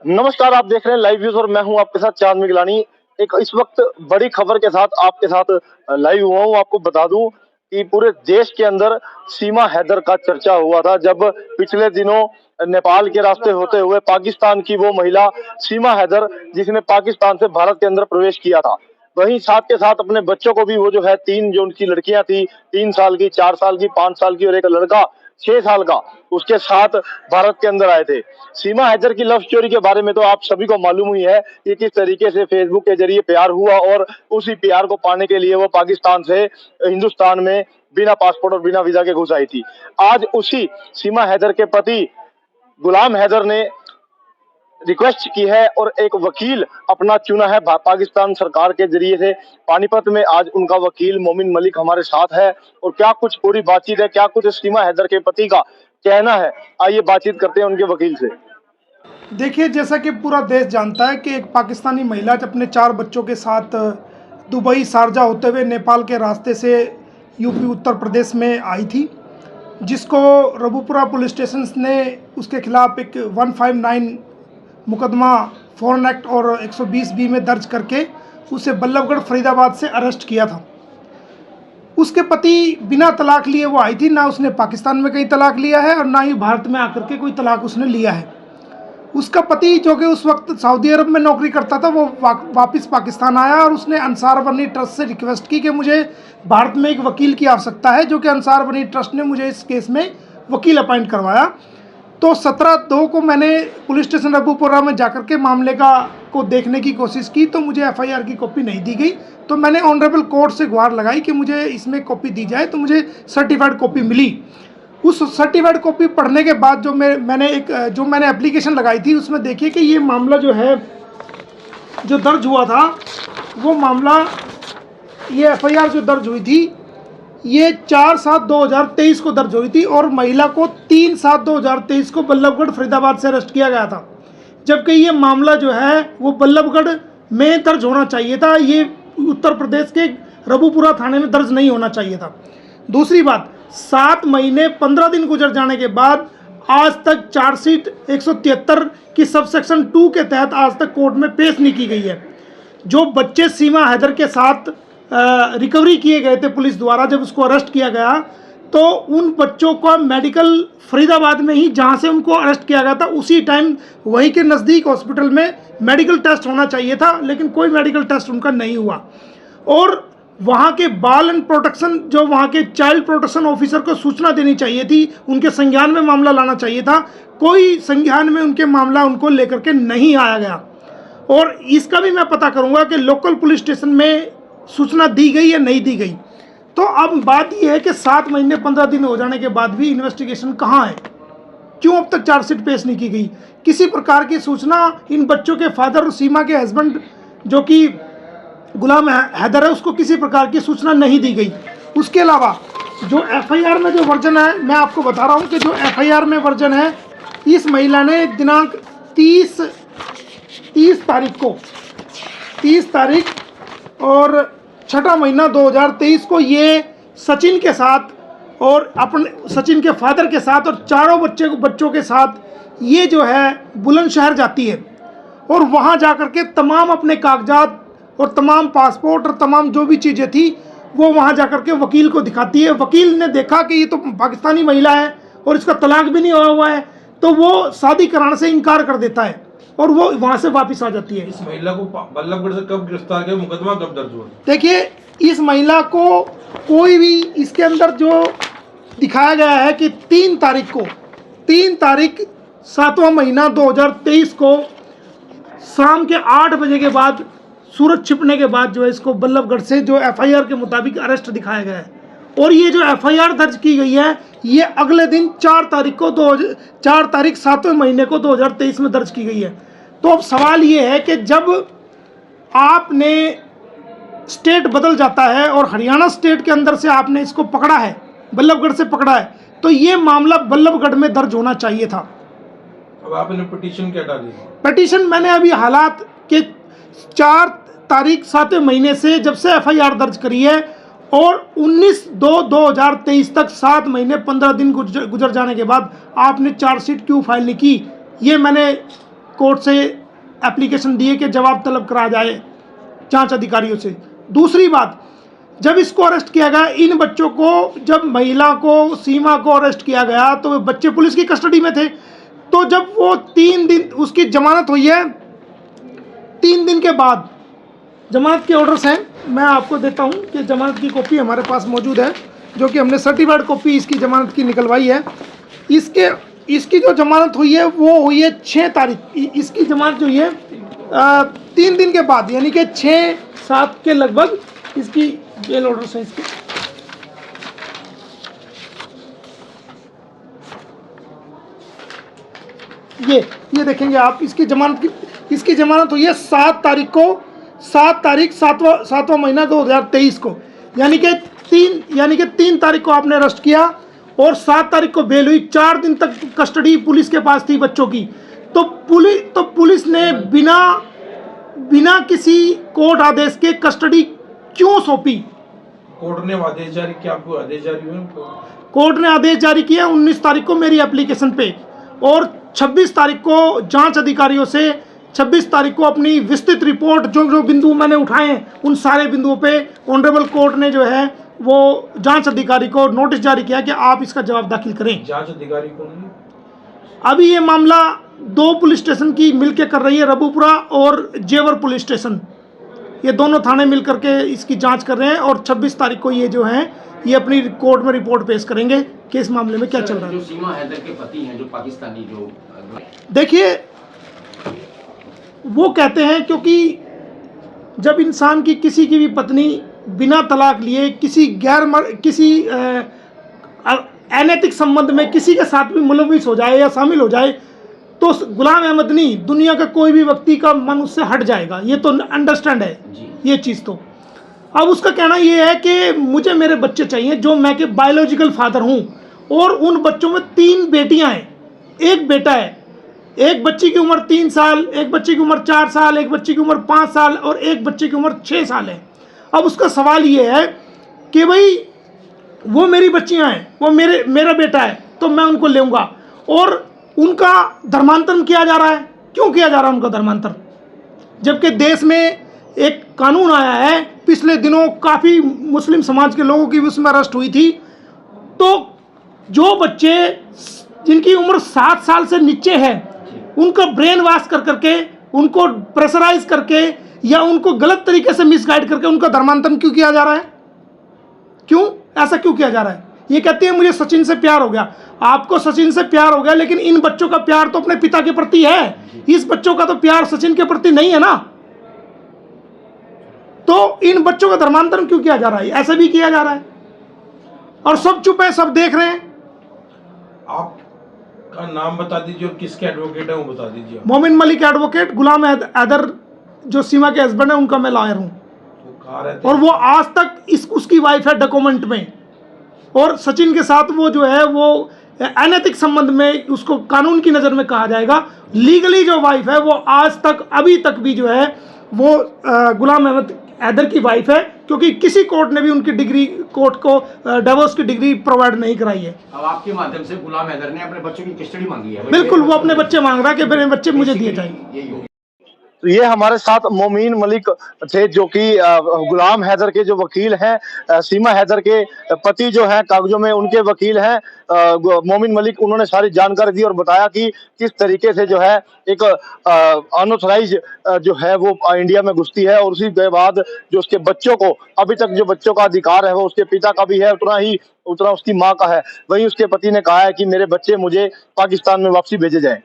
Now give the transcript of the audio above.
नमस्कार, आप देख रहे हैं लाइव व्यूज और मैं हूं आपके साथ चांद मिगलानी। एक इस वक्त बड़ी खबर के साथ आपके साथ लाइव हुआ हूं। आपको बता दूं कि पूरे देश के अंदर सीमा हैदर का चर्चा हुआ था जब पिछले दिनों नेपाल के रास्ते होते हुए पाकिस्तान की वो महिला सीमा हैदर, जिसने पाकिस्तान से भारत के अंदर प्रवेश किया था, वहीं साथ के साथ अपने बच्चों को भी, वो जो है तीन जो उनकी लड़कियां थी, 3 साल की, 4 साल की, 5 साल की और एक लड़का 6 साल का, उसके साथ भारत के अंदर आए थे। सीमा हैदर की लव स्टोरी के बारे में तो आप सभी को मालूम ही है कि किस तरीके से फेसबुक के जरिए प्यार हुआ और उसी प्यार को पाने के लिए वो पाकिस्तान से हिंदुस्तान में बिना पासपोर्ट और बिना वीजा के घुस आई थी। आज उसी सीमा हैदर के पति गुलाम हैदर ने रिक्वेस्ट की है और एक वकील अपना चुना है पाकिस्तान सरकार के जरिए से पानीपत में। आज उनका वकील मोमिन मलिक हमारे साथ है और क्या कुछ पूरी बातचीत है, क्या कुछ सीमा हैदर के पति का कहना है, आइए बातचीत करते हैं उनके वकील से। देखिए, जैसा कि पूरा देश जानता है कि एक पाकिस्तानी महिला अपने 4 बच्चों के साथ दुबई शारजा होते हुए नेपाल के रास्ते से यूपी उत्तर प्रदेश में आई थी, जिसको रबूपुरा पुलिस स्टेशन ने उसके खिलाफ एक 159 मुकदमा फॉरेन एक्ट और 120B में दर्ज करके उसे बल्लभगढ़ फरीदाबाद से अरेस्ट किया था। उसके पति बिना तलाक लिए वो आई थी, ना उसने पाकिस्तान में कहीं तलाक लिया है और ना ही भारत में आकर के कोई तलाक उसने लिया है। उसका पति, जो कि उस वक्त सऊदी अरब में नौकरी करता था, वो वापस पाकिस्तान आया और उसने अंसार बनी ट्रस्ट से रिक्वेस्ट की कि मुझे भारत में एक वकील की आवश्यकता है, जो कि अंसार बनी ट्रस्ट ने मुझे इस केस में वकील अपॉइंट करवाया। तो 17/2 को मैंने पुलिस स्टेशन रबूपुरा में जाकर के मामले को देखने की कोशिश की, तो मुझे FIR की कॉपी नहीं दी गई। तो मैंने ऑनरेबल कोर्ट से गुहार लगाई कि मुझे इसमें कॉपी दी जाए, तो मुझे सर्टिफाइड कॉपी मिली। उस सर्टिफाइड कॉपी पढ़ने के बाद जो मैंने एप्लीकेशन लगाई थी, उसमें देखिए कि ये मामला जो है, जो दर्ज हुआ था, वो मामला, ये FIR जो दर्ज हुई थी, ये 4/7/2023 को दर्ज हुई थी और महिला को 3/7/2023 को बल्लभगढ़ फरीदाबाद से अरेस्ट किया गया था। जबकि ये मामला जो है वो बल्लभगढ़ में दर्ज होना चाहिए था, ये उत्तर प्रदेश के रबूपुरा थाने में दर्ज नहीं होना चाहिए था। दूसरी बात, 7 महीने 15 दिन गुजर जाने के बाद आज तक चार्जशीट 173 की सबसेक्शन 2 के तहत आज तक कोर्ट में पेश नहीं की गई है। जो बच्चे सीमा हैदर के साथ रिकवरी किए गए थे पुलिस द्वारा, जब उसको अरेस्ट किया गया, तो उन बच्चों का मेडिकल फरीदाबाद में ही, जहां से उनको अरेस्ट किया गया था, उसी टाइम वहीं के नज़दीक हॉस्पिटल में मेडिकल टेस्ट होना चाहिए था, लेकिन कोई मेडिकल टेस्ट उनका नहीं हुआ। और वहाँ के बाल एंड प्रोटेक्शन, जो वहाँ के चाइल्ड प्रोटेक्शन ऑफिसर को सूचना देनी चाहिए थी, उनके संज्ञान में मामला लाना चाहिए था, कोई संज्ञान में उनके मामला उनको लेकर के नहीं आया गया। और इसका भी मैं पता करूँगा कि लोकल पुलिस स्टेशन में सूचना दी गई या नहीं दी गई। तो अब बात यह है कि 7 महीने 15 दिन हो जाने के बाद भी इन्वेस्टिगेशन कहाँ है, क्यों अब तक चार्जशीट पेश नहीं की गई? किसी प्रकार की सूचना इन बच्चों के फादर और सीमा के हस्बैंड, जो कि गुलाम हैदर है, उसको किसी प्रकार की सूचना नहीं दी गई। उसके अलावा जो FIR में जो वर्जन है, मैं आपको बता रहा हूँ कि जो FIR में वर्जन है, इस महिला ने दिनांक 30 तारीख और 6 महीना 2023 को ये सचिन के साथ और अपने सचिन के फादर के साथ और चारों बच्चों के साथ ये जो है बुलंदशहर जाती है और वहाँ जाकर के तमाम अपने कागजात और तमाम पासपोर्ट और तमाम जो भी चीज़ें थी वो वहाँ जाकर के वकील को दिखाती है। वकील ने देखा कि ये तो पाकिस्तानी महिला है और इसका तलाक भी नहीं हुआ है, तो वो शादी कराने से इनकार कर देता है और वो वहाँ से वापस आ जाती है। इस महिला को बल्लभगढ़ से कब गिरफ्तार किया, मुकदमा कब दर्ज हुआ? देखिए, इस महिला को कोई भी, इसके अंदर जो दिखाया गया है कि 3 तारीख 7वां महीना 2023 को शाम के 8 बजे के बाद, सूरज छिपने के बाद जो है, इसको बल्लभगढ़ से जो FIR के मुताबिक अरेस्ट दिखाया गया है। और ये जो FIR दर्ज की गई है, ये अगले दिन 4 तारीख 7वें महीने को 2023 में दर्ज की गई है। तो अब सवाल ये है कि जब आपने स्टेट बदल जाता है और हरियाणा स्टेट के अंदर से आपने इसको पकड़ा है, बल्लभगढ़ से पकड़ा है, तो ये मामला बल्लभगढ़ में दर्ज होना चाहिए था। अब आपने पिटीशन क्या डाली? पिटीशन मैंने अभी हालात के 4 तारीख 7वें महीने से जब से FIR दर्ज करी है और 19/2/2023 तक 7 महीने 15 दिन गुजर जाने के बाद आपने चार्जशीट क्यों फाइल नहीं की, ये मैंने कोर्ट से एप्लीकेशन दिए कि जवाब तलब करा जाए जांच अधिकारियों से। दूसरी बात, जब इसको अरेस्ट किया गया, इन बच्चों को, जब महिला को, सीमा को अरेस्ट किया गया तो वे बच्चे पुलिस की कस्टडी में थे। तो जब वो 3 दिन, उसकी जमानत हुई है 3 दिन के बाद, जमानत के ऑर्डर्स हैं, मैं आपको देता हूं कि जमानत की कॉपी हमारे पास मौजूद है, जो कि हमने सर्टिफाइड कॉपी इसकी जमानत की निकलवाई है। इसकी जो जमानत हुई है वो हुई है 6 तारीख। इसकी जमानत जो है 3 दिन के बाद, यानी कि 6-7 के लगभग इसकी बेल ऑर्डर्स हैं इसके। ये देखेंगे आप, इसकी जमानत हुई है 7 तारीख को, 7वां महीना 2023 को, यानी कि 3 तारीख को आपने अरेस्ट किया और 7 तारीख को बेल हुई। 4 दिन तक कस्टडी पुलिस के पास थी बच्चों की। तो पुलिस ने बिना किसी कोर्ट आदेश के कस्टडी क्यों सौंपी? कोर्ट ने आदेश जारी किया, आपको आदेश जारी हुए? कोर्ट ने आदेश जारी किया 19 तारीख को मेरी एप्लीकेशन पे, और 26 तारीख को जांच अधिकारियों से 26 तारीख को अपनी विस्तृत रिपोर्ट, जो बिंदु मैंने उठाए हैं उन सारे बिंदुओं पे ऑनरेबल कोर्ट ने जो है वो जांच अधिकारी को नोटिस जारी किया कि आप इसका जवाब दाखिल करें। जांच अधिकारी कौन है? अभी ये मामला 2 पुलिस स्टेशन की मिलकर कर रही है, रबूपुरा और जेवर पुलिस स्टेशन, ये दोनों थाने मिलकर के इसकी जांच कर रहे हैं, और 26 तारीख को ये जो है ये अपनी कोर्ट में रिपोर्ट पेश करेंगे कि इस मामले में क्या चल रहा है। जो सीमा हैदर के पति हैं, जो पाकिस्तानी, जो देखिए, वो कहते हैं क्योंकि जब इंसान की किसी की भी पत्नी बिना तलाक लिए किसी अनैतिक संबंध में किसी के साथ भी मुलविस हो जाए या शामिल हो जाए, तो गुलाम अहमद नहीं, दुनिया का कोई भी व्यक्ति का मन उससे हट जाएगा। ये तो अंडरस्टैंड है ये चीज़। तो अब उसका कहना ये है कि मुझे मेरे बच्चे चाहिए, जो मैं के बायोलॉजिकल फादर हूँ, और उन बच्चों में 3 बेटियां हैं, 1 बेटा है। एक बच्ची की उम्र 3 साल, एक बच्ची की उम्र 4 साल, एक बच्ची की उम्र 5 साल और एक बच्ची की उम्र 6 साल है। अब उसका सवाल ये है कि भाई वो मेरी बच्चियां हैं, वो मेरा बेटा है, तो मैं उनको लूँगा, और उनका धर्मांतरण किया जा रहा है। क्यों किया जा रहा है उनका धर्मांतरण? जबकि देश में एक कानून आया है, पिछले दिनों काफ़ी मुस्लिम समाज के लोगों की उसमें अरेस्ट हुई थी। तो जो बच्चे जिनकी उम्र 7 साल से नीचे है, उनका ब्रेन वॉश कर करके, उनको प्रेशराइज करके या उनको गलत तरीके से मिसगाइड करके उनका धर्मांतरण क्यों किया जा रहा है? क्यों ऐसा क्यों किया जा रहा है? ये कहती है मुझे सचिन से प्यार हो गया। आपको सचिन से प्यार हो गया, लेकिन इन बच्चों का प्यार तो अपने पिता के प्रति है, इस बच्चों का तो प्यार सचिन के प्रति नहीं है ना। तो इन बच्चों का धर्मांतरण क्यों किया जा रहा है? ऐसा भी किया जा रहा है और सब चुप है, सब देख रहे हैं। आपका नाम बता दीजिए और किसके एडवोकेट है वो बता दीजिए। मोमिन मलिक एडवोकेट, गुलाम हैदर जो सीमा के हस्बैंड है उनका मैं लॉयर हूं, और वो आज तक उसकी वाइफ है डॉक्यूमेंट में, और सचिन के साथ वो जो है वो अनैतिक संबंध में, उसको कानून की नज़र में कहा जाएगा। लीगली जो वाइफ है वो आज तक, अभी तक भी जो है वो गुलाम अहमद हैदर की वाइफ है, क्योंकि किसी कोर्ट ने भी उनकी डिग्री, कोर्ट को डिवोर्स की डिग्री प्रोवाइड नहीं कराई है। अब आपके माध्यम से गुलाम हैदर ने अपने बच्चों की कस्टडी मांगी है। बिल्कुल, वो अपने बच्चे मांग रहा है कि मेरे बच्चे मुझे दिए जाएं। तो ये हमारे साथ मोमिन मलिक थे, जो कि गुलाम हैदर के जो वकील हैं, सीमा हैदर के पति जो हैं कागजों में उनके वकील हैं मोमिन मलिक। उन्होंने सारी जानकारी दी और बताया कि किस तरीके से जो है एक अनऑथराइज जो है वो इंडिया में घुसती है, और उसी के बाद जो उसके बच्चों को, अभी तक जो बच्चों का अधिकार है वो उसके पिता का भी है, उतना उसकी माँ का है। वहीं उसके पति ने कहा है कि मेरे बच्चे मुझे पाकिस्तान में वापसी भेजे जाएं।